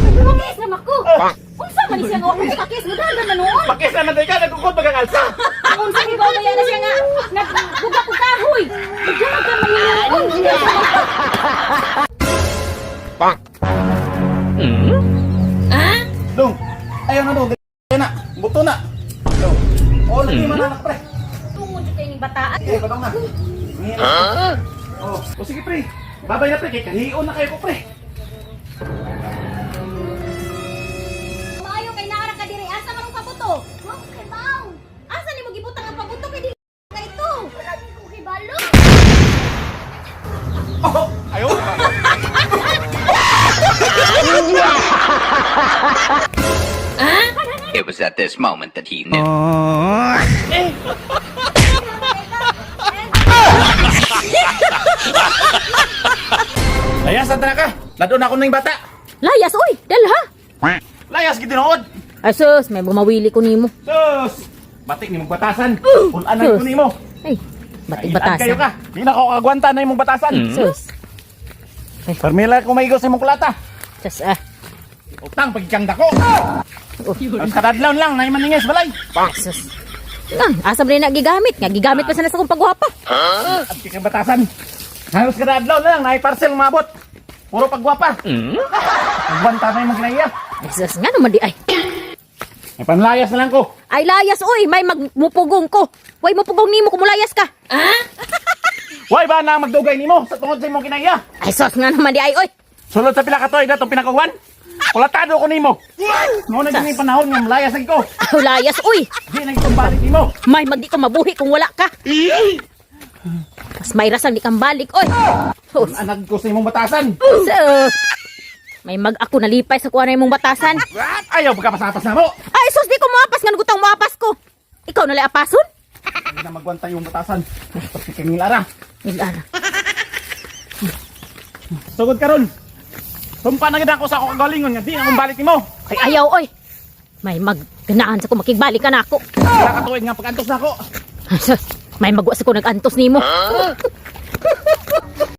Pakis naman ko! Unsa man siya nga akong pakis? Mudahan na noon! Pakis na natin ka, nagkukod magakalsa. Unsa ikaw na yan na siya nga nagbuga ko kahoy! Mudahan ka man yan! Dong, ayaw na dong. Ayaw na, buto na. Dong, o, lagi man anak pre. Tungod dito yung bataan. Okay, padong na. O sige pre. Babay na pre, kay kahiyon na kayo ko pre. Maayo kay naara ka diri. Asa man ang pabuto? Wow, kay baw! Asa ni mo gibutang ang pabuto kay dili ka ito? Wala di ko kibalo! Oh, ayaw. It was at this moment that he knew. Layas, saan ka? Ladon ako na yung bata. Layas, oy! Dalha! Layas, gitinood. Asus, may bumawili ko nimo. Sus! Batik ni mong batasan. Pulanan ko ni mo. Ay, batik Kailan kayo batasan. ka. Di na ako kagwanta na yung batasan. Sus. Parmila ko maigo sa imong kulata. Sus, Utang, pagkikang dako. Ang kadadlaw lang, na maningis balay. Sus. Asa ba rin nagigamit? Nga gigamit pa sana sa kong pagwapa. At kikang batasan. Halos kadadlaw lang, na parcel mabot. Puro pagwapa. Pagwanta na yung mga kinaiya. Ay, sus, nga naman di ay. May panlayas na lang ko. Ay, layas, oy! May magmupugong ko. Way mupugong nimo kung mulayas ka. Why ba na magdugay nimo sa tungod sa imong kinaiya? Ay, sus, nga naman di ay, oy! Sulod sa pila ka toy na itong pinakawan. Kulatado ko nimo. Noon na yung panahon nga malayas lagi ko. Aw, layas, uy! Di na itong balik nimo. May magdi ka mabuhi kung wala ka. Mas may rasang di kang balik, oy! Sus, Anag ko sa imong batasan. sus. May mag-ako nalipay sa kuha na imong batasan. Ayaw pagkapasapas na mo. Ay, sus, di ko maapas nga nagutang maapas ko. Ikaw nalay apason? Hindi na magwanta yung batasan. Pati kang nilara. Milara. Sugod karon. Tumpa na gid ako sa akong kagalingon nga di na akong balik nimo. Ay, ayaw, oy! May magganaan sa ko, makigbalik ka na ako. Wala ka tuwid nga pagantos na ako. Ay, sus, may magwa sa ko nag-antos nimo.